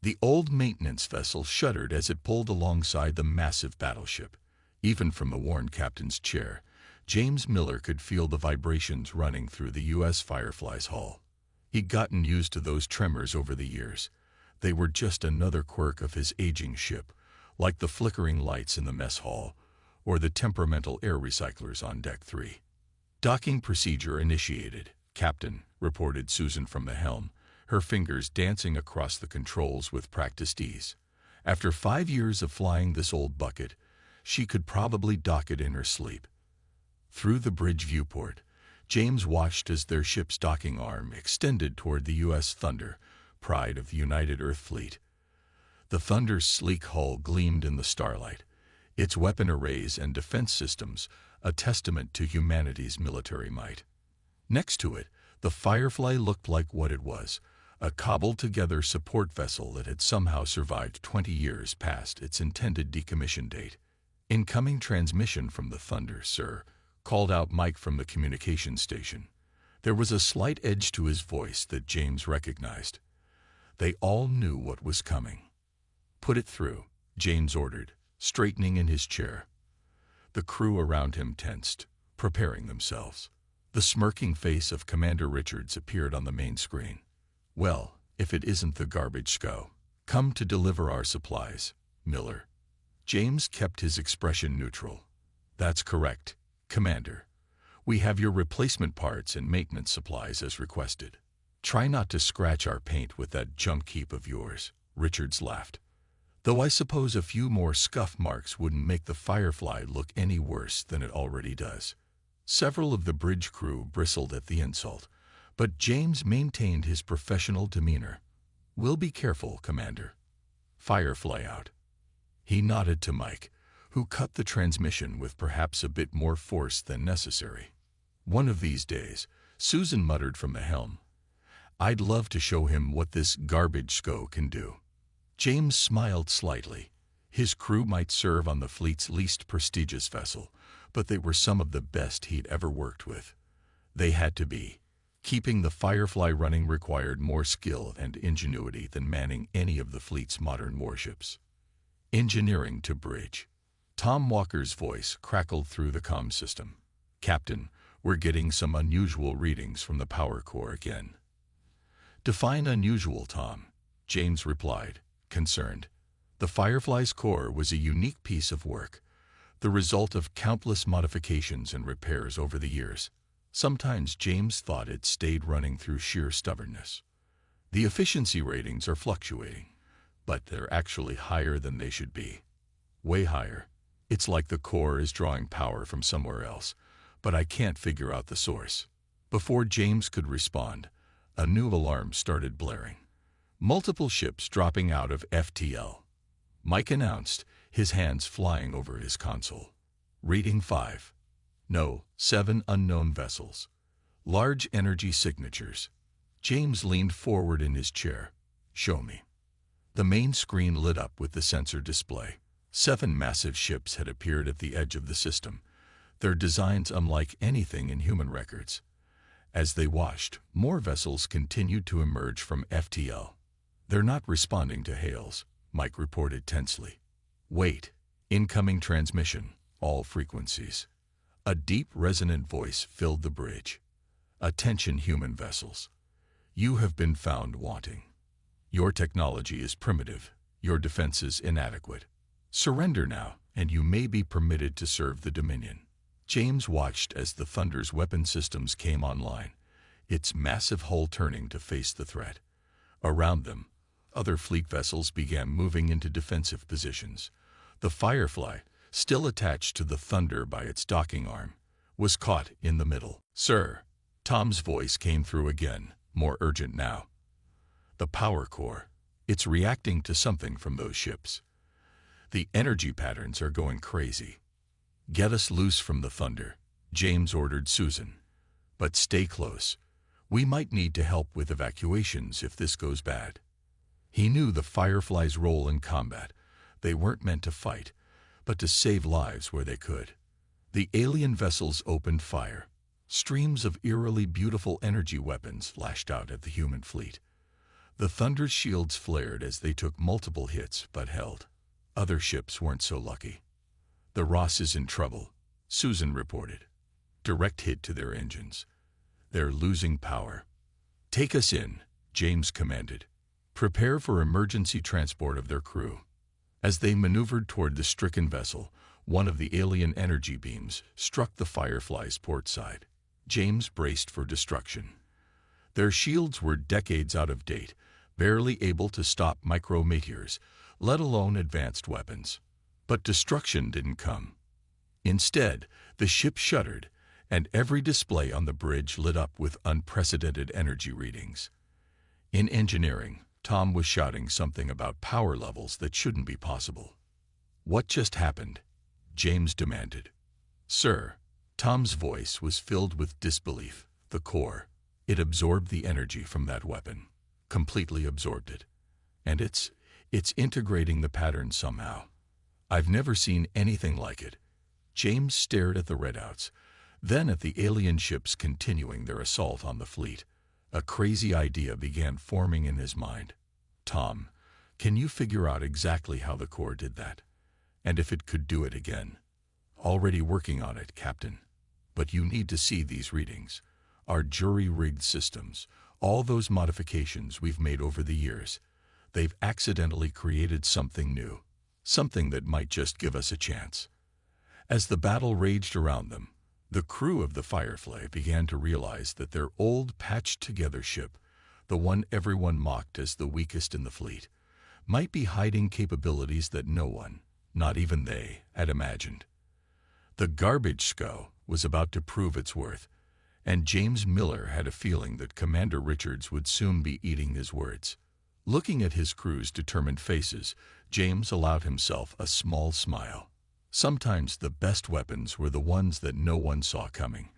The old maintenance vessel shuddered as it pulled alongside the massive battleship. Even from the worn captain's chair, James Miller could feel the vibrations running through the U.S. Firefly's hull. He'd gotten used to those tremors over the years. They were just another quirk of his aging ship, like the flickering lights in the mess hall or the temperamental air recyclers on Deck 3. "Docking procedure initiated, Captain," reported Susan from the helm, her fingers dancing across the controls with practiced ease. After 5 years of flying this old bucket, she could probably dock it in her sleep. Through the bridge viewport, James watched as their ship's docking arm extended toward the U.S. Thunder, pride of the United Earth Fleet. The Thunder's sleek hull gleamed in the starlight, its weapon arrays and defense systems a testament to humanity's military might. Next to it, the Firefly looked like what it was, a cobbled-together support vessel that had somehow survived 20 years past its intended decommission date. "Incoming transmission from the Thunder, sir," called out Mike from the communications station. There was a slight edge to his voice that James recognized. They all knew what was coming. "Put it through," James ordered, straightening in his chair. The crew around him tensed, preparing themselves. The smirking face of Commander Richards appeared on the main screen. "Well, if it isn't the garbage scow. Come to deliver our supplies, Miller." James kept his expression neutral. "That's correct, Commander. We have your replacement parts and maintenance supplies as requested. Try not to scratch our paint with that junk heap of yours," Richards laughed. "Though I suppose a few more scuff marks wouldn't make the Firefly look any worse than it already does." Several of the bridge crew bristled at the insult, but James maintained his professional demeanor. "We'll be careful, Commander. Firefly out." He nodded to Mike, who cut the transmission with perhaps a bit more force than necessary. "One of these days," Susan muttered from the helm, "I'd love to show him what this garbage scow can do." James smiled slightly. His crew might serve on the fleet's least prestigious vessel, but they were some of the best he'd ever worked with. They had to be. Keeping the Firefly running required more skill and ingenuity than manning any of the fleet's modern warships. "Engineering to bridge." Tom Walker's voice crackled through the comm system. "Captain, we're getting some unusual readings from the power core again." "Define unusual, Tom," James replied, concerned. The Firefly's core was a unique piece of work, the result of countless modifications and repairs over the years. Sometimes James thought it stayed running through sheer stubbornness. The efficiency ratings are fluctuating, but they're actually higher than they should be. Way higher. It's like the core is drawing power from somewhere else, but I can't figure out the source. Before James could respond, a new alarm started blaring. Multiple ships dropping out of FTL. Mike announced, his hands flying over his console. "Reading 5. No, 7 unknown vessels. Large energy signatures." James leaned forward in his chair. "Show me." The main screen lit up with the sensor display. 7 massive ships had appeared at the edge of the system, their designs unlike anything in human records. As they watched, more vessels continued to emerge from FTL. "They're not responding to hails," Mike reported tensely. "Wait. Incoming transmission, all frequencies." A deep, resonant voice filled the bridge. "Attention, human vessels. You have been found wanting. Your technology is primitive, your defenses inadequate. Surrender now, and you may be permitted to serve the Dominion." James watched as the Thunder's weapon systems came online, its massive hull turning to face the threat. Around them, other fleet vessels began moving into defensive positions. The Firefly, still attached to the Thunder by its docking arm, was caught in the middle. "Sir," Tom's voice came through again, more urgent now. "The power core. It's reacting to something from those ships. The energy patterns are going crazy. Get us loose from the Thunder," James ordered Susan. "But stay close. We might need to help with evacuations if this goes bad." He knew the Firefly's role in combat. They weren't meant to fight, but to save lives where they could. The alien vessels opened fire. Streams of eerily beautiful energy weapons lashed out at the human fleet. The Thunder's shields flared as they took multiple hits but held. Other ships weren't so lucky. "The Ross is in trouble," Susan reported. "Direct hit to their engines. They're losing power." "Take us in," James commanded. "Prepare for emergency transport of their crew." As they maneuvered toward the stricken vessel, one of the alien energy beams struck the Firefly's port side. James braced for destruction. Their shields were decades out of date, barely able to stop micrometeors, let alone advanced weapons. But destruction didn't come. Instead, the ship shuddered, and every display on the bridge lit up with unprecedented energy readings. In engineering, Tom was shouting something about power levels that shouldn't be possible. "What just happened?" James demanded. "Sir," Tom's voice was filled with disbelief. "The core. It absorbed the energy from that weapon. Completely absorbed it. And it's integrating the pattern somehow. I've never seen anything like it." James stared at the redouts, then at the alien ships continuing their assault on the fleet. A crazy idea began forming in his mind. "Tom, can you figure out exactly how the core did that? And if it could do it again?" "Already working on it, Captain. But you need to see these readings. Our jury-rigged systems, all those modifications we've made over the years, they've accidentally created something new, something that might just give us a chance." As the battle raged around them, the crew of the Firefly began to realize that their old patched-together ship, the one everyone mocked as the weakest in the fleet, might be hiding capabilities that no one, not even they, had imagined. The garbage SCO was about to prove its worth, and James Miller had a feeling that Commander Richards would soon be eating his words. Looking at his crew's determined faces, James allowed himself a small smile. Sometimes the best weapons were the ones that no one saw coming,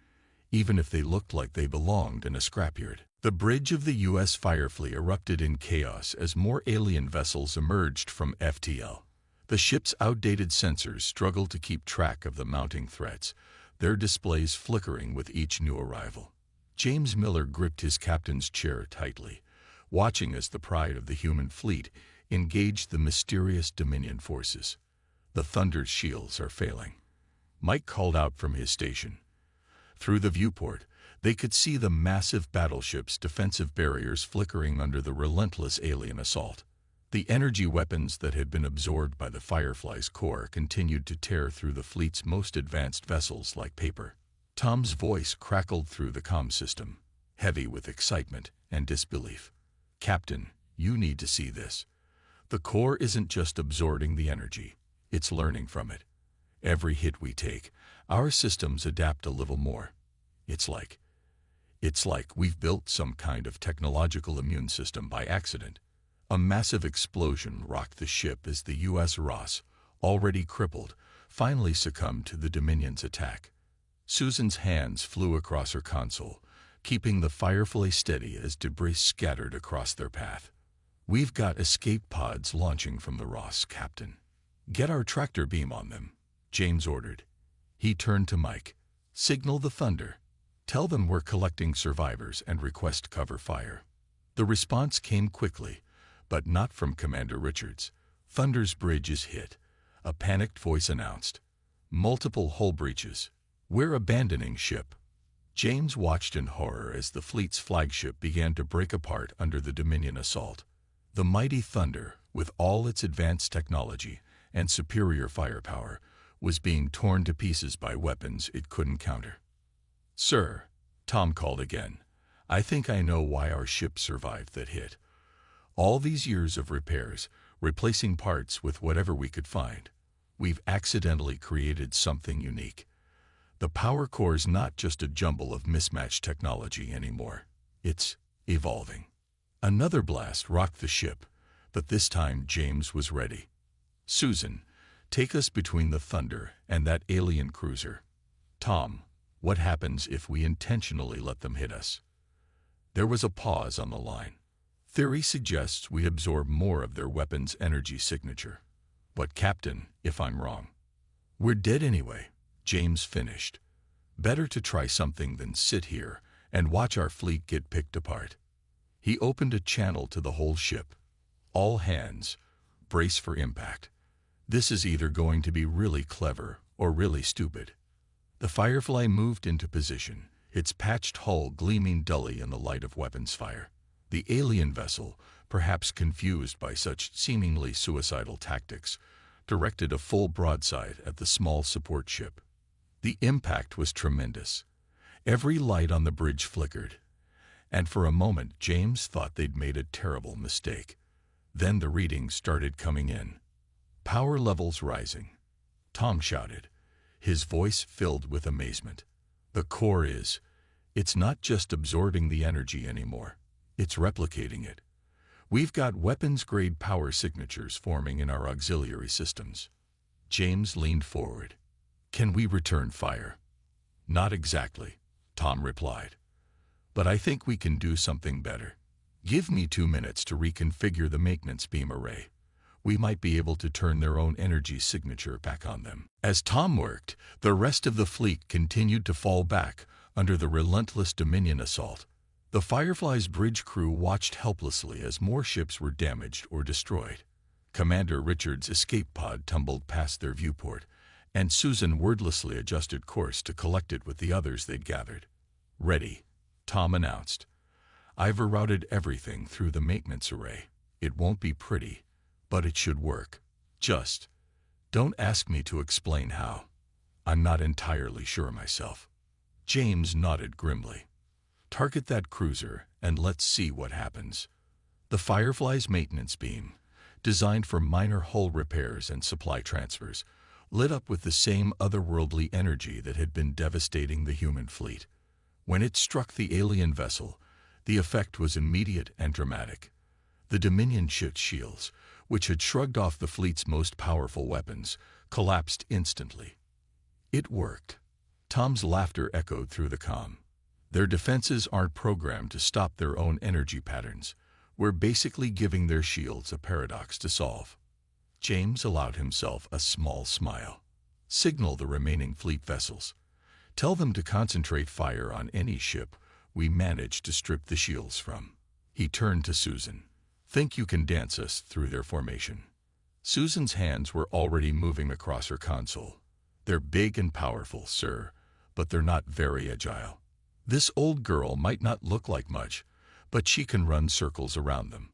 even if they looked like they belonged in a scrapyard. The bridge of the U.S. Firefleet erupted in chaos as more alien vessels emerged from FTL. The ship's outdated sensors struggled to keep track of the mounting threats, their displays flickering with each new arrival. James Miller gripped his captain's chair tightly, watching as the pride of the human fleet engaged the mysterious Dominion forces. "The Thunder's shields are failing," Mike called out from his station. Through the viewport, they could see the massive battleship's defensive barriers flickering under the relentless alien assault. The energy weapons that had been absorbed by the Firefly's core continued to tear through the fleet's most advanced vessels like paper. Tom's voice crackled through the comm system, heavy with excitement and disbelief. "Captain, you need to see this. The core isn't just absorbing the energy, it's learning from it. Every hit we take, our systems adapt a little more. It's like we've built some kind of technological immune system by accident." A massive explosion rocked the ship as the U.S. Ross, already crippled, finally succumbed to the Dominion's attack. Susan's hands flew across her console, keeping the Firefly steady as debris scattered across their path. "We've got escape pods launching from the Ross, Captain. Get our tractor beam on them," James ordered. He turned to Mike. "Signal the Thunder. Tell them we're collecting survivors and request cover fire." The response came quickly, but not from Commander Richards. "Thunder's bridge is hit," a panicked voice announced. "Multiple hull breaches. We're abandoning ship." James watched in horror as the fleet's flagship began to break apart under the Dominion assault. The mighty Thunder, with all its advanced technology and superior firepower, was being torn to pieces by weapons it couldn't counter. "Sir," Tom called again, "I think I know why our ship survived that hit. All these years of repairs, replacing parts with whatever we could find, we've accidentally created something unique. The power core's not just a jumble of mismatched technology anymore. It's evolving." Another blast rocked the ship, but this time James was ready. "Susan, take us between the Thunder and that alien cruiser." "Tom, what happens if we intentionally let them hit us?" There was a pause on the line. "Theory suggests we absorb more of their weapon's energy signature. But Captain, if I'm wrong?" "We're dead anyway," James finished. "Better to try something than sit here and watch our fleet get picked apart." He opened a channel to the whole ship. All hands, brace for impact. This is either going to be really clever or really stupid. The Firefly moved into position, its patched hull gleaming dully in the light of weapons fire. The alien vessel, perhaps confused by such seemingly suicidal tactics, directed a full broadside at the small support ship. The impact was tremendous. Every light on the bridge flickered, and for a moment James thought they'd made a terrible mistake. Then the readings started coming in. Power levels rising. Tom shouted, his voice filled with amazement. The core it's not just absorbing the energy anymore, it's replicating it. We've got weapons-grade power signatures forming in our auxiliary systems. James leaned forward. Can we return fire? Not exactly, Tom replied. But I think we can do something better. Give me 2 minutes to reconfigure the maintenance beam array. We might be able to turn their own energy signature back on them. As Tom worked, the rest of the fleet continued to fall back under the relentless Dominion assault. The Firefly's bridge crew watched helplessly as more ships were damaged or destroyed. Commander Richard's escape pod tumbled past their viewport, and Susan wordlessly adjusted course to collect it with the others they'd gathered. Ready, Tom announced. I've rerouted everything through the maintenance array. It won't be pretty, but it should work. Just don't ask me to explain how. I'm not entirely sure myself. James nodded grimly. Target that cruiser and let's see what happens. The Firefly's maintenance beam, designed for minor hull repairs and supply transfers, lit up with the same otherworldly energy that had been devastating the human fleet. When it struck the alien vessel, the effect was immediate and dramatic. The Dominion ship's shields, which had shrugged off the fleet's most powerful weapons, collapsed instantly. It worked. Tom's laughter echoed through the comm. Their defenses aren't programmed to stop their own energy patterns. We're basically giving their shields a paradox to solve. James allowed himself a small smile. Signal the remaining fleet vessels. Tell them to concentrate fire on any ship we manage to strip the shields from. He turned to Susan. Think you can dance us through their formation? Susan's hands were already moving across her console. They're big and powerful, sir, but they're not very agile. This old girl might not look like much, but she can run circles around them.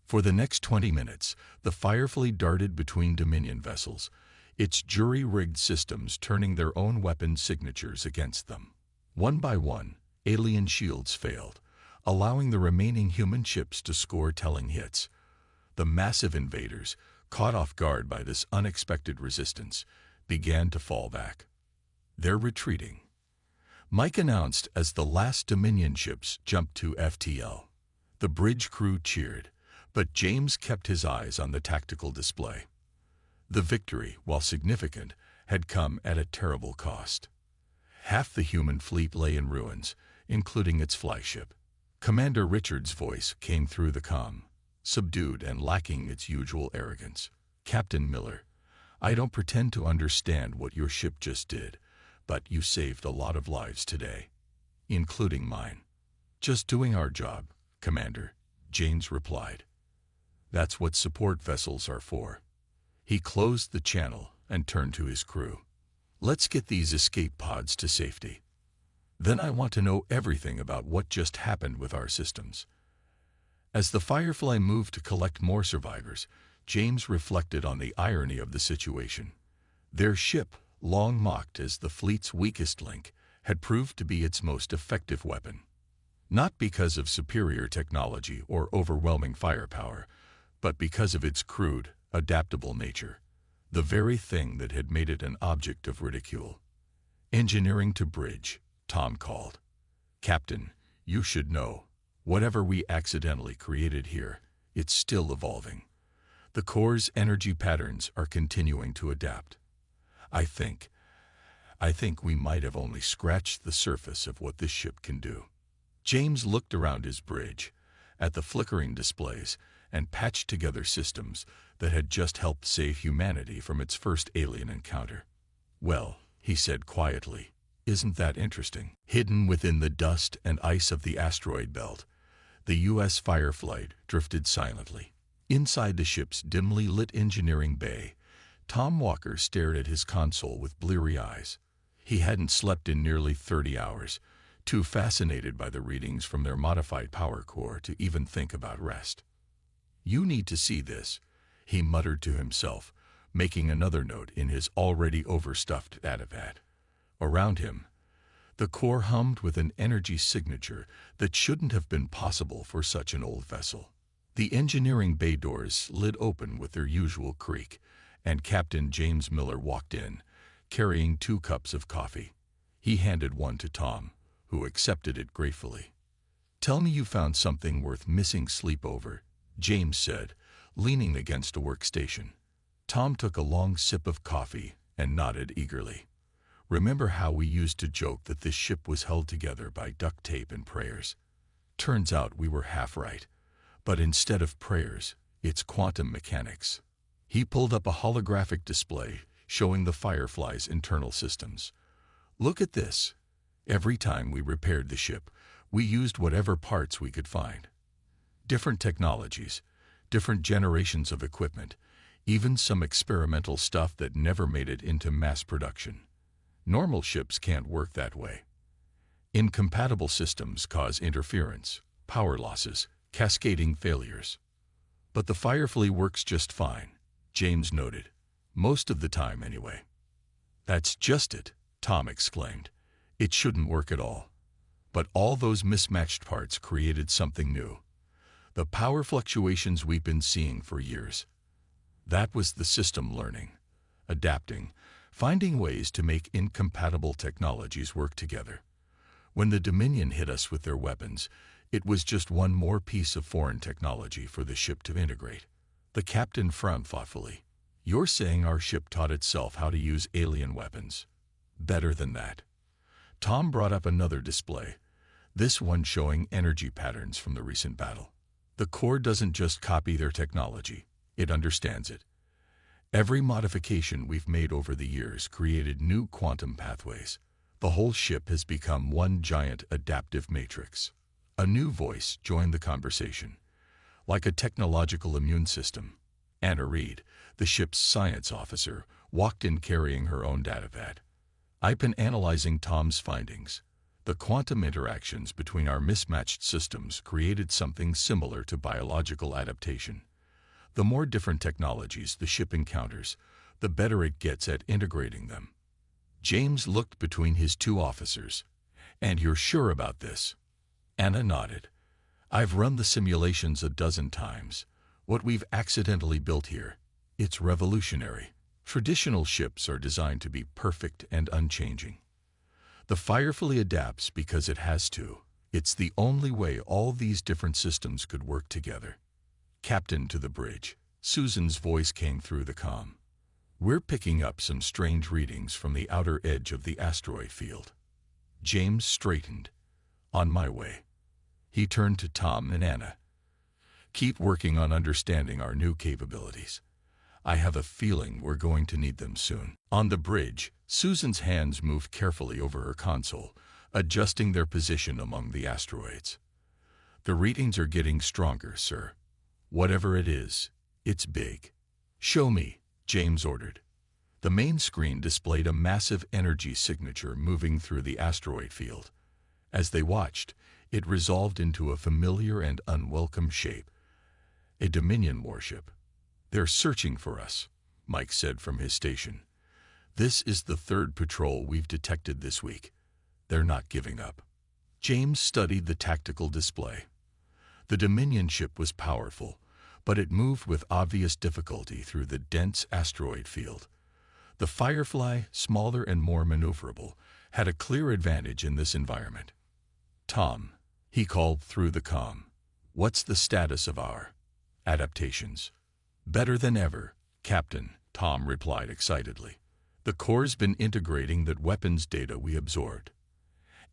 For the next 20 minutes, the Firefly darted between Dominion vessels, its jury-rigged systems turning their own weapon signatures against them. One by one, alien shields failed, allowing the remaining human ships to score telling hits. The massive invaders, caught off guard by this unexpected resistance, began to fall back. They're retreating, Mike announced as the last Dominion ships jumped to FTL. The bridge crew cheered, but James kept his eyes on the tactical display. The victory, while significant, had come at a terrible cost. Half the human fleet lay in ruins, including its flagship. Commander Richard's voice came through the comm, subdued and lacking its usual arrogance. Captain Miller, I don't pretend to understand what your ship just did, but you saved a lot of lives today, including mine. Just doing our job, Commander, James replied. That's what support vessels are for. He closed the channel and turned to his crew. Let's get these escape pods to safety. Then I want to know everything about what just happened with our systems. As the Firefly moved to collect more survivors, James reflected on the irony of the situation. Their ship, long mocked as the fleet's weakest link, had proved to be its most effective weapon. Not because of superior technology or overwhelming firepower, but because of its crude, adaptable nature, the very thing that had made it an object of ridicule. Engineering to bridge, Tom called. Captain, you should know, whatever we accidentally created here, it's still evolving. The core's energy patterns are continuing to adapt. I think we might have only scratched the surface of what this ship can do. James looked around his bridge, at the flickering displays, and patched together systems that had just helped save humanity from its first alien encounter. Well, he said quietly, isn't that interesting? Hidden within the dust and ice of the asteroid belt, The U.S. Firefly drifted silently. Inside the ship's dimly lit engineering bay, Tom Walker stared at his console with bleary eyes. He hadn't slept in nearly 30 hours, too fascinated by the readings from their modified power core to even think about rest. "You need to see this," he muttered to himself, making another note in his already overstuffed datapad. Around him, the core hummed with an energy signature that shouldn't have been possible for such an old vessel. The engineering bay doors slid open with their usual creak, and Captain James Miller walked in, carrying 2 cups of coffee. He handed one to Tom, who accepted it gratefully. "Tell me you found something worth missing sleep over," James said, leaning against a workstation. Tom took a long sip of coffee and nodded eagerly. "Remember how we used to joke that this ship was held together by duct tape and prayers? Turns out we were half right. But instead of prayers, it's quantum mechanics." He pulled up a holographic display showing the Firefly's internal systems. "Look at this. Every time we repaired the ship, we used whatever parts we could find. Different technologies, different generations of equipment, even some experimental stuff that never made it into mass production. Normal ships can't work that way. Incompatible systems cause interference, power losses, cascading failures. But the Firefly works just fine," James noted. "Most of the time, anyway." "That's just it," Tom exclaimed. "It shouldn't work at all. But all those mismatched parts created something new. The power fluctuations we've been seeing for years. That was the system learning, adapting, finding ways to make incompatible technologies work together. When the Dominion hit us with their weapons, it was just one more piece of foreign technology for the ship to integrate." The captain frowned thoughtfully. "You're saying our ship taught itself how to use alien weapons? Better than that." Tom brought up another display, this one showing energy patterns from the recent battle. "The core doesn't just copy their technology, it understands it. Every modification we've made over the years created new quantum pathways. The whole ship has become one giant adaptive matrix." A new voice joined the conversation. Like a technological immune system, Anna Reed, the ship's science officer, walked in carrying her own datapad. "I've been analyzing Tom's findings. The quantum interactions between our mismatched systems created something similar to biological adaptation. The more different technologies the ship encounters, the better it gets at integrating them." James looked between his 2 officers. "And you're sure about this?" Anna nodded. "I've run the simulations a dozen times. What we've accidentally built here, it's revolutionary. Traditional ships are designed to be perfect and unchanging. The Firefly adapts because it has to. It's the only way all these different systems could work together." "Captain to the bridge," Susan's voice came through the comm. "We're picking up some strange readings from the outer edge of the asteroid field." James straightened. "On my way." He turned to Tom and Anna. "Keep working on understanding our new capabilities. I have a feeling we're going to need them soon." On the bridge, Susan's hands moved carefully over her console, adjusting their position among the asteroids. "The readings are getting stronger, sir. Whatever it is, it's big." "Show me," James ordered. The main screen displayed a massive energy signature moving through the asteroid field. As they watched, it resolved into a familiar and unwelcome shape. "A Dominion warship. They're searching for us," Mike said from his station. "This is the 3rd patrol we've detected this week. They're not giving up." James studied the tactical display. The Dominion ship was powerful, but it moved with obvious difficulty through the dense asteroid field. The Firefly, smaller and more maneuverable, had a clear advantage in this environment. "Tom," he called through the comm, "what's the status of our adaptations?" "Better than ever, Captain," Tom replied excitedly. "The core's been integrating that weapons data we absorbed.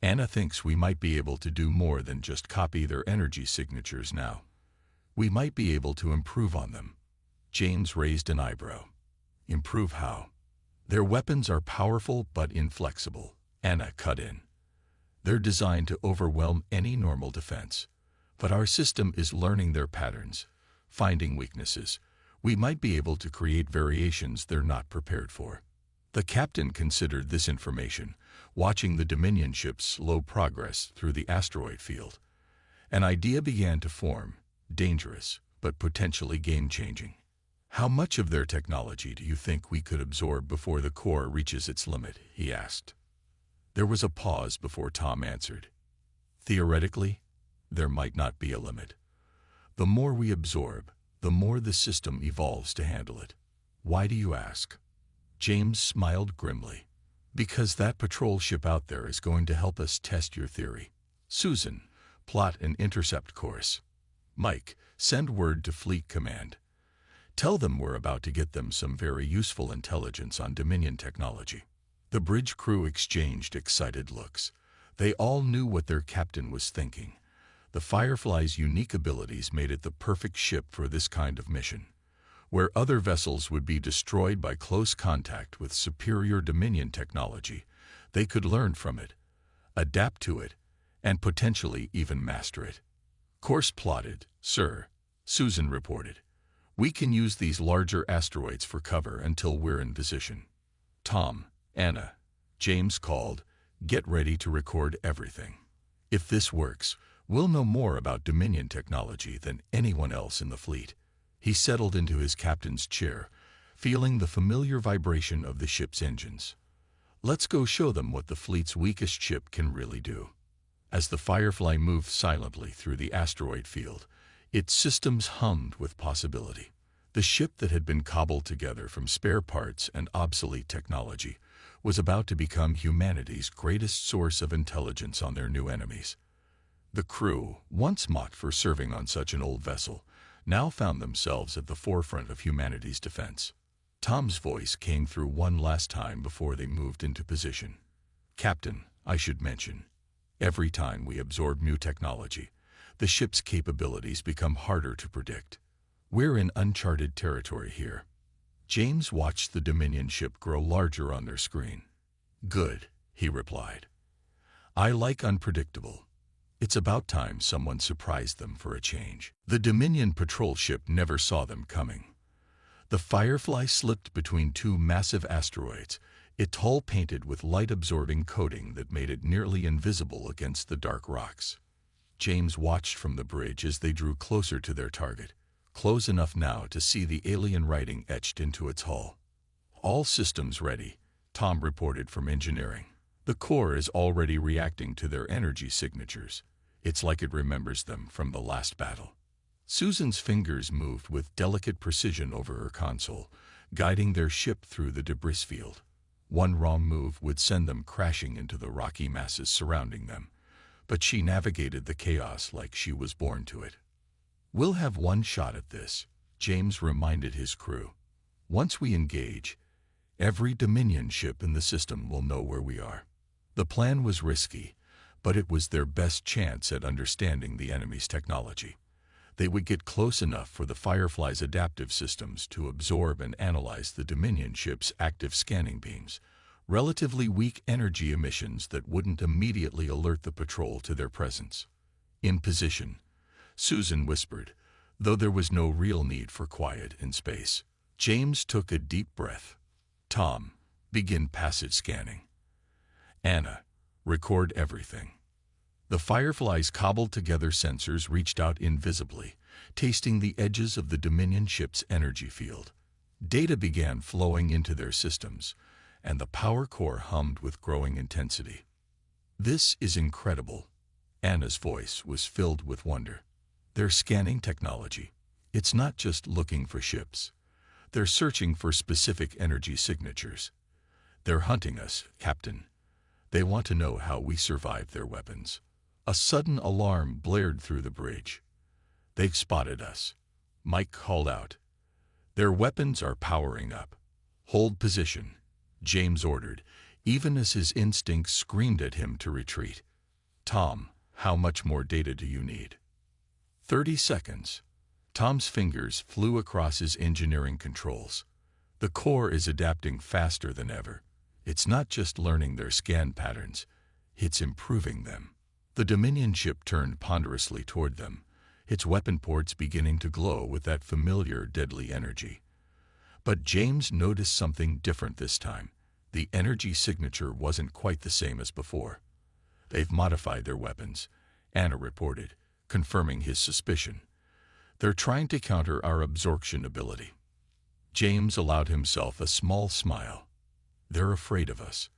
Anna thinks we might be able to do more than just copy their energy signatures now. We might be able to improve on them." James raised an eyebrow. "Improve how?" "Their weapons are powerful but inflexible," Anna cut in. "They're designed to overwhelm any normal defense. But our system is learning their patterns, finding weaknesses. We might be able to create variations they're not prepared for. The captain considered this information, watching the Dominion ship's slow progress through the asteroid field. An idea began to form, dangerous, but potentially game-changing. How much of their technology do you think we could absorb before the core reaches its limit? He asked. There was a pause before Tom answered. Theoretically, there might not be a limit. The more we absorb, the more the system evolves to handle it. Why do you ask? James smiled grimly. Because that patrol ship out there is going to help us test your theory. Susan, plot an intercept course. Mike, send word to Fleet Command. Tell them we're about to get them some very useful intelligence on Dominion technology. The bridge crew exchanged excited looks. They all knew what their captain was thinking. The Firefly's unique abilities made it the perfect ship for this kind of mission. Where other vessels would be destroyed by close contact with superior Dominion technology, they could learn from it, adapt to it, and potentially even master it. Course plotted, sir, Susan reported. We can use these larger asteroids for cover until we're in position. Tom, Anna, James called, get ready to record everything. If this works, we'll know more about Dominion technology than anyone else in the fleet. He settled into his captain's chair, feeling the familiar vibration of the ship's engines. Let's go show them what the fleet's weakest ship can really do. As the Firefly moved silently through the asteroid field, its systems hummed with possibility. The ship that had been cobbled together from spare parts and obsolete technology was about to become humanity's greatest source of intelligence on their new enemies. The crew, once mocked for serving on such an old vessel, now found themselves at the forefront of humanity's defense. Tom's voice came through one last time before they moved into position. Captain, I should mention, every time we absorb new technology, the ship's capabilities become harder to predict. We're in uncharted territory here. James watched the Dominion ship grow larger on their screen. Good, he replied. I like unpredictable. It's about time someone surprised them for a change. The Dominion patrol ship never saw them coming. The Firefly slipped between two massive asteroids, its hull painted with light-absorbing coating that made it nearly invisible against the dark rocks. James watched from the bridge as they drew closer to their target, close enough now to see the alien writing etched into its hull. All systems ready, Tom reported from engineering. The core is already reacting to their energy signatures. It's like it remembers them from the last battle. Susan's fingers moved with delicate precision over her console, guiding their ship through the debris field. One wrong move would send them crashing into the rocky masses surrounding them, but she navigated the chaos like she was born to it. We'll have one shot at this, James reminded his crew. Once we engage, every Dominion ship in the system will know where we are. The plan was risky, but it was their best chance at understanding the enemy's technology. They would get close enough for the Firefly's adaptive systems to absorb and analyze the Dominion ship's active scanning beams, relatively weak energy emissions that wouldn't immediately alert the patrol to their presence. In position, Susan whispered, though there was no real need for quiet in space. James took a deep breath. Tom, begin passive scanning. Anna, record everything. The Firefly's cobbled-together sensors reached out invisibly, tasting the edges of the Dominion ship's energy field. Data began flowing into their systems, and the power core hummed with growing intensity. This is incredible. Anna's voice was filled with wonder. Their scanning technology. It's not just looking for ships. They're searching for specific energy signatures. They're hunting us, Captain. They want to know how we survived their weapons. A sudden alarm blared through the bridge. They've spotted us, Mike called out. Their weapons are powering up. Hold position, James ordered, even as his instincts screamed at him to retreat. Tom, how much more data do you need? 30 seconds. Tom's fingers flew across his engineering controls. The core is adapting faster than ever. It's not just learning their scan patterns, it's improving them. The Dominion ship turned ponderously toward them, its weapon ports beginning to glow with that familiar deadly energy. But James noticed something different this time. The energy signature wasn't quite the same as before. "They've modified their weapons," Anna reported, confirming his suspicion. "They're trying to counter our absorption ability." James allowed himself a small smile. "They're afraid of us.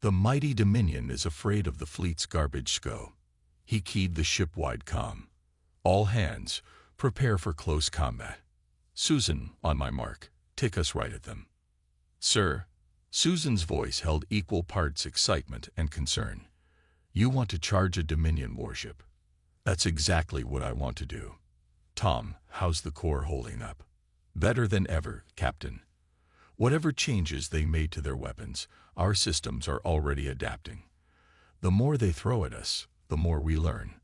The mighty Dominion is afraid of the fleet's garbage SCO." He keyed the ship-wide comm. "All hands, prepare for close combat. Susan, on my mark, take us right at them." "Sir." Susan's voice held equal parts excitement and concern. "You want to charge a Dominion warship?" "That's exactly what I want to do." "Tom, how's the Corps holding up?" "Better than ever, Captain. Whatever changes they made to their weapons, our systems are already adapting. The more they throw at us, the more we learn."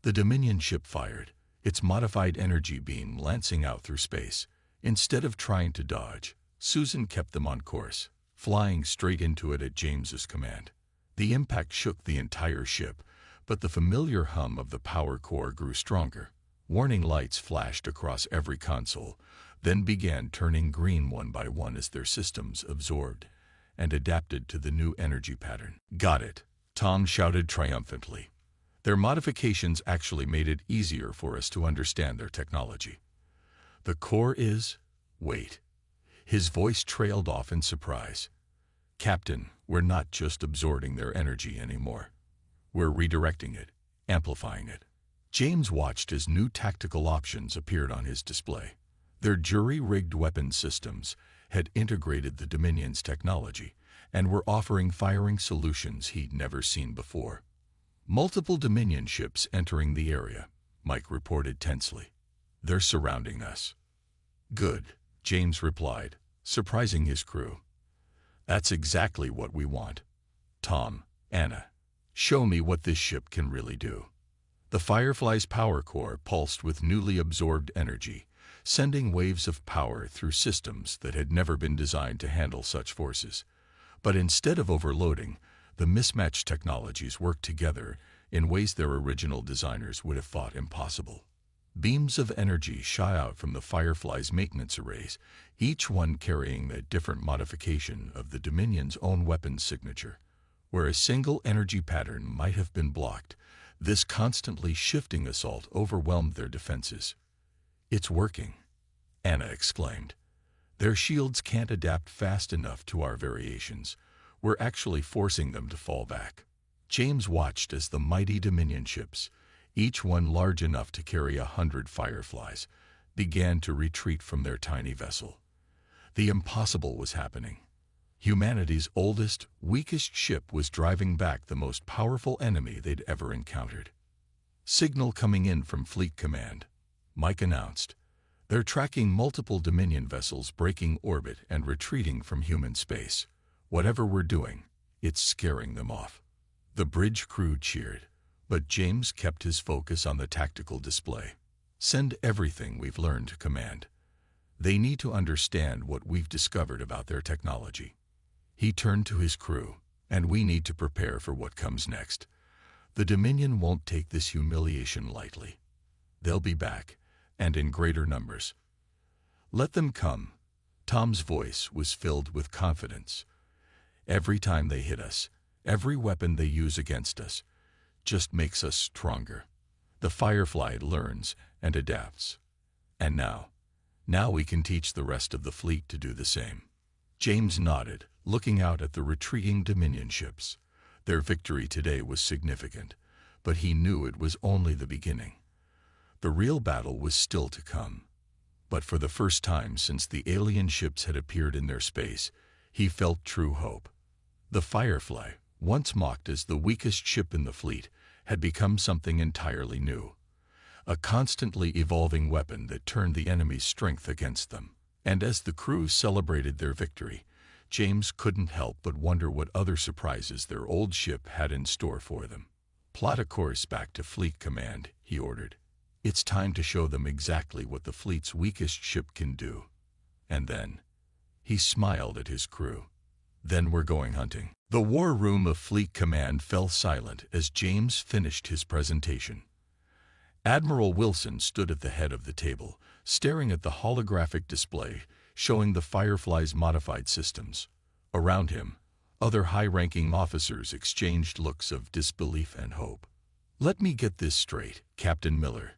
The Dominion ship fired, its modified energy beam lancing out through space. Instead of trying to dodge, Susan kept them on course, flying straight into it at James's command. The impact shook the entire ship, but the familiar hum of the power core grew stronger. Warning lights flashed across every console, then began turning green one by one as their systems absorbed and adapted to the new energy pattern. "Got it," Tom shouted triumphantly. "Their modifications actually made it easier for us to understand their technology. The Corps is—" "Wait." His voice trailed off in surprise. "Captain, we're not just absorbing their energy anymore. We're redirecting it, amplifying it." James watched as new tactical options appeared on his display. Their jury-rigged weapon systems had integrated the Dominion's technology and were offering firing solutions he'd never seen before. "Multiple Dominion ships entering the area," Mike reported tensely. "They're surrounding us." "Good," James replied, surprising his crew. "That's exactly what we want. Tom, Anna, show me what this ship can really do." The Firefly's power core pulsed with newly absorbed energy, sending waves of power through systems that had never been designed to handle such forces. But instead of overloading, the mismatched technologies worked together in ways their original designers would have thought impossible. Beams of energy shot out from the Firefly's maintenance arrays, each one carrying a different modification of the Dominion's own weapons signature. Where a single energy pattern might have been blocked, this constantly shifting assault overwhelmed their defenses. "It's working," Anna exclaimed. "Their shields can't adapt fast enough to our variations. We're actually forcing them to fall back." James watched as the mighty Dominion ships, each one large enough to carry 100 Fireflies, began to retreat from their tiny vessel. The impossible was happening. Humanity's oldest, weakest ship was driving back the most powerful enemy they'd ever encountered. "Signal coming in from Fleet Command," Mike announced. "They're tracking multiple Dominion vessels breaking orbit and retreating from human space. Whatever we're doing, it's scaring them off." The bridge crew cheered, but James kept his focus on the tactical display. "Send everything we've learned to Command. They need to understand what we've discovered about their technology." He turned to his crew, "And we need to prepare for what comes next. The Dominion won't take this humiliation lightly. They'll be back, and in greater numbers. Let them come." Tom's voice was filled with confidence. "Every time they hit us, every weapon they use against us, just makes us stronger. The Firefly learns and adapts. And now we can teach the rest of the fleet to do the same." James nodded, looking out at the retreating Dominion ships. Their victory today was significant, but he knew it was only the beginning. The real battle was still to come. But for the first time since the alien ships had appeared in their space, he felt true hope. The Firefly, once mocked as the weakest ship in the fleet, had become something entirely new. A constantly evolving weapon that turned the enemy's strength against them. And as the crew celebrated their victory, James couldn't help but wonder what other surprises their old ship had in store for them. "Plot a course back to Fleet Command," he ordered. "It's time to show them exactly what the fleet's weakest ship can do." And then, he smiled at his crew. "Then we're going hunting." The war room of Fleet Command fell silent as James finished his presentation. Admiral Wilson stood at the head of the table, staring at the holographic display showing the Firefly's modified systems. Around him, other high-ranking officers exchanged looks of disbelief and hope. "Let me get this straight, Captain Miller,"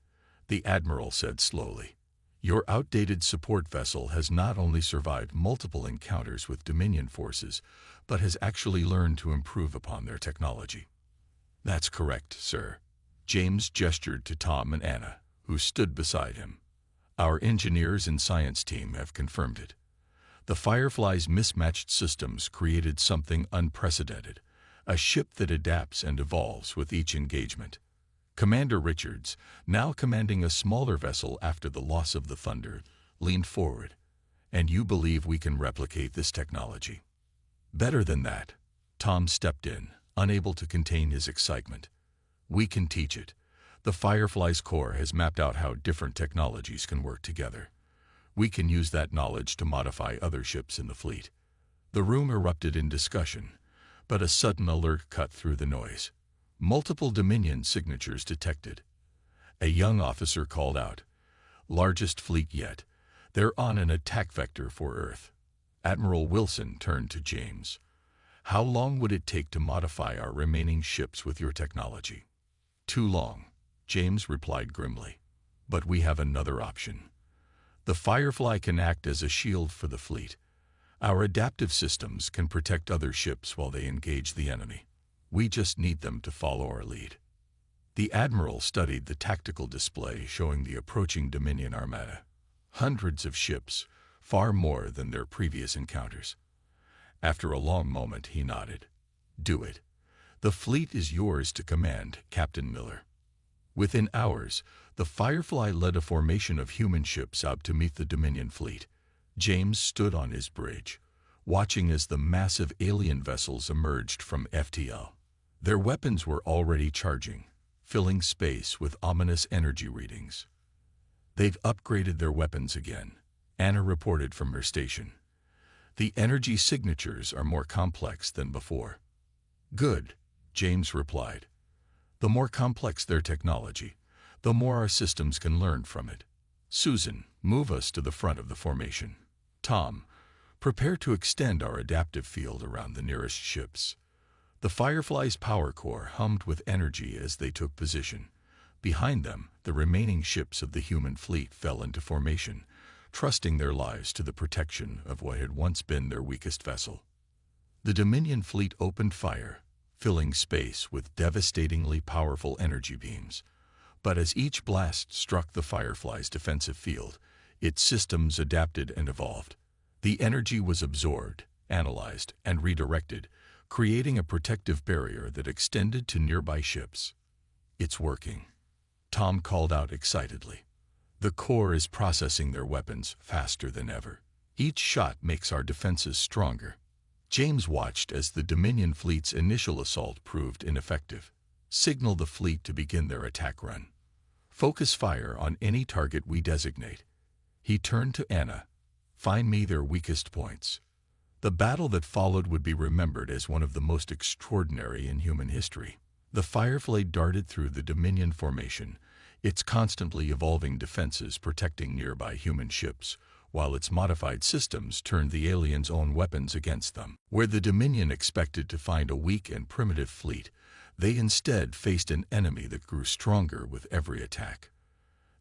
the Admiral said slowly. "Your outdated support vessel has not only survived multiple encounters with Dominion forces, but has actually learned to improve upon their technology." "That's correct, sir." James gestured to Tom and Anna, who stood beside him. "Our engineers and science team have confirmed it. The Firefly's mismatched systems created something unprecedented, a ship that adapts and evolves with each engagement. Commander Richards, now commanding a smaller vessel after the loss of the Thunder, leaned forward. "And you believe we can replicate this technology?" "Better than that." Tom stepped in, unable to contain his excitement. "We can teach it. The Firefly's core has mapped out how different technologies can work together. We can use that knowledge to modify other ships in the fleet." The room erupted in discussion, but a sudden alert cut through the noise. Multiple Dominion signatures detected. A young officer called out, "Largest fleet yet. They're on an attack vector for Earth." Admiral Wilson turned to James. "How long would it take to modify our remaining ships with your technology?" "Too long," James replied grimly. "But we have another option. The Firefly can act as a shield for the fleet. Our adaptive systems can protect other ships while they engage the enemy. We just need them to follow our lead." The Admiral studied the tactical display showing the approaching Dominion armada. Hundreds of ships, far more than their previous encounters. After a long moment, he nodded. "Do it. The fleet is yours to command, Captain Miller." Within hours, the Firefly led a formation of human ships out to meet the Dominion fleet. James stood on his bridge, watching as the massive alien vessels emerged from FTL. Their weapons were already charging, filling space with ominous energy readings. "They've upgraded their weapons again," Anna reported from her station. "The energy signatures are more complex than before." "Good," James replied. "The more complex their technology, the more our systems can learn from it. Susan, move us to the front of the formation. Tom, prepare to extend our adaptive field around the nearest ships." The Firefly's power core hummed with energy as they took position. Behind them, the remaining ships of the human fleet fell into formation, trusting their lives to the protection of what had once been their weakest vessel. The Dominion fleet opened fire, filling space with devastatingly powerful energy beams. But as each blast struck the Firefly's defensive field, its systems adapted and evolved. The energy was absorbed, analyzed, and redirected, creating a protective barrier that extended to nearby ships. "It's working," Tom called out excitedly. "The core is processing their weapons faster than ever. Each shot makes our defenses stronger." James watched as the Dominion fleet's initial assault proved ineffective. "Signal the fleet to begin their attack run. Focus fire on any target we designate." He turned to Anna. "Find me their weakest points." The battle that followed would be remembered as one of the most extraordinary in human history. The Firefly darted through the Dominion formation, its constantly evolving defenses protecting nearby human ships, while its modified systems turned the aliens' own weapons against them. Where the Dominion expected to find a weak and primitive fleet, they instead faced an enemy that grew stronger with every attack.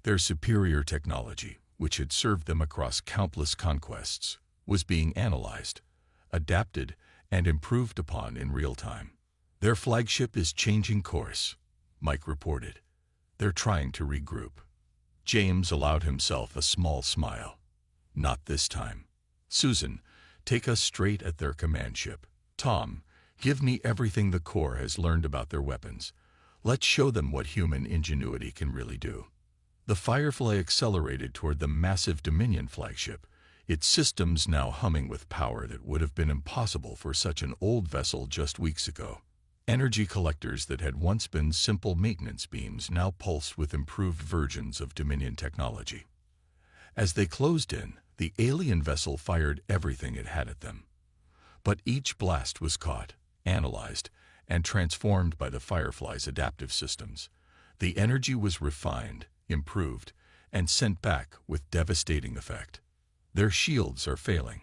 Their superior technology, which had served them across countless conquests, was being analyzed, adapted, and improved upon in real time. "Their flagship is changing course," Mike reported. "They're trying to regroup." James allowed himself a small smile. "Not this time. Susan, take us straight at their command ship. Tom, give me everything the core has learned about their weapons. Let's show them what human ingenuity can really do." The Firefly accelerated toward the massive Dominion flagship, its systems now humming with power that would have been impossible for such an old vessel just weeks ago. Energy collectors that had once been simple maintenance beams now pulsed with improved versions of Dominion technology. As they closed in, the alien vessel fired everything it had at them. But each blast was caught, analyzed, and transformed by the Firefly's adaptive systems. The energy was refined, improved, and sent back with devastating effect. Their shields are failing,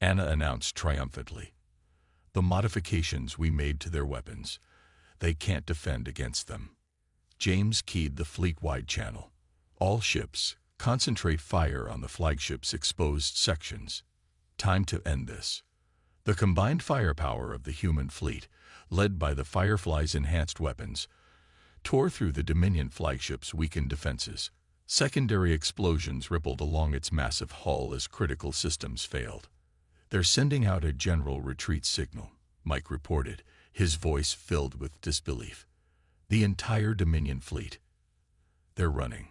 Anna announced triumphantly. The modifications we made to their weapons, they can't defend against them. James keyed the fleet-wide channel. All ships, concentrate fire on the flagship's exposed sections. Time to end this. The combined firepower of the human fleet, led by the Firefly's enhanced weapons, tore through the Dominion flagship's weakened defenses. Secondary explosions rippled along its massive hull as critical systems failed. "They're sending out a general retreat signal," Mike reported, his voice filled with disbelief. "The entire Dominion fleet. They're running."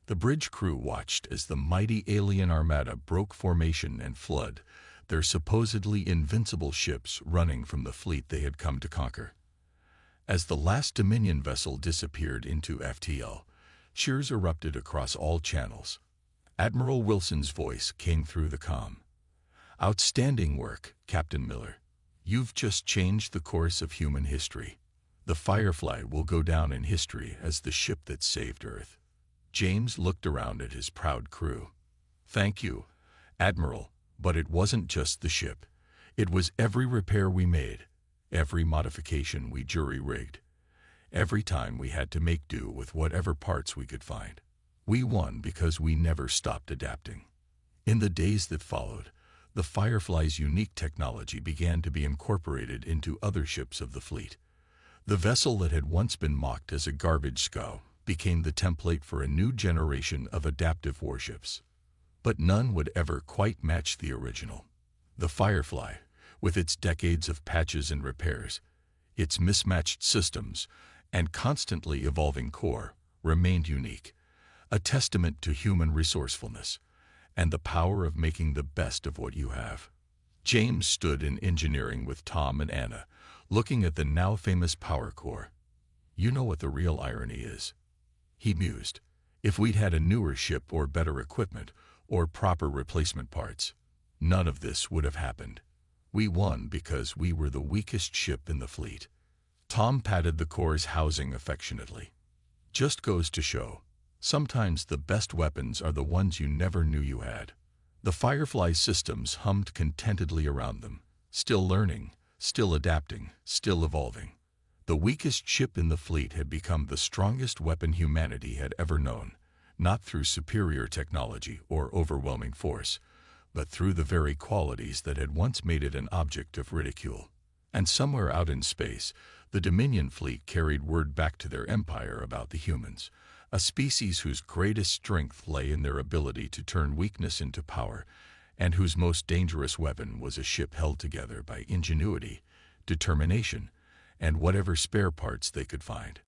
The bridge crew watched as the mighty alien armada broke formation and fled, their supposedly invincible ships running from the fleet they had come to conquer. As the last Dominion vessel disappeared into FTL, cheers erupted across all channels. Admiral Wilson's voice came through the comm. "Outstanding work, Captain Miller. You've just changed the course of human history. The Firefly will go down in history as the ship that saved Earth." James looked around at his proud crew. "Thank you, Admiral, but it wasn't just the ship. It was every repair we made, every modification we jury-rigged, every time we had to make do with whatever parts we could find. We won because we never stopped adapting." In the days that followed, the Firefly's unique technology began to be incorporated into other ships of the fleet. The vessel that had once been mocked as a garbage scow became the template for a new generation of adaptive warships. But none would ever quite match the original. The Firefly, with its decades of patches and repairs, its mismatched systems, and constantly evolving core, remained unique, a testament to human resourcefulness and the power of making the best of what you have. James stood in engineering with Tom and Anna, looking at the now famous power core. "You know what the real irony is," he mused. "If we'd had a newer ship or better equipment or proper replacement parts, none of this would have happened. We won because we were the weakest ship in the fleet." Tom patted the core's housing affectionately. "Just goes to show, sometimes the best weapons are the ones you never knew you had." The Firefly systems hummed contentedly around them, still learning, still adapting, still evolving. The weakest ship in the fleet had become the strongest weapon humanity had ever known, not through superior technology or overwhelming force, but through the very qualities that had once made it an object of ridicule. And somewhere out in space, the Dominion fleet carried word back to their empire about the humans, a species whose greatest strength lay in their ability to turn weakness into power, and whose most dangerous weapon was a ship held together by ingenuity, determination, and whatever spare parts they could find.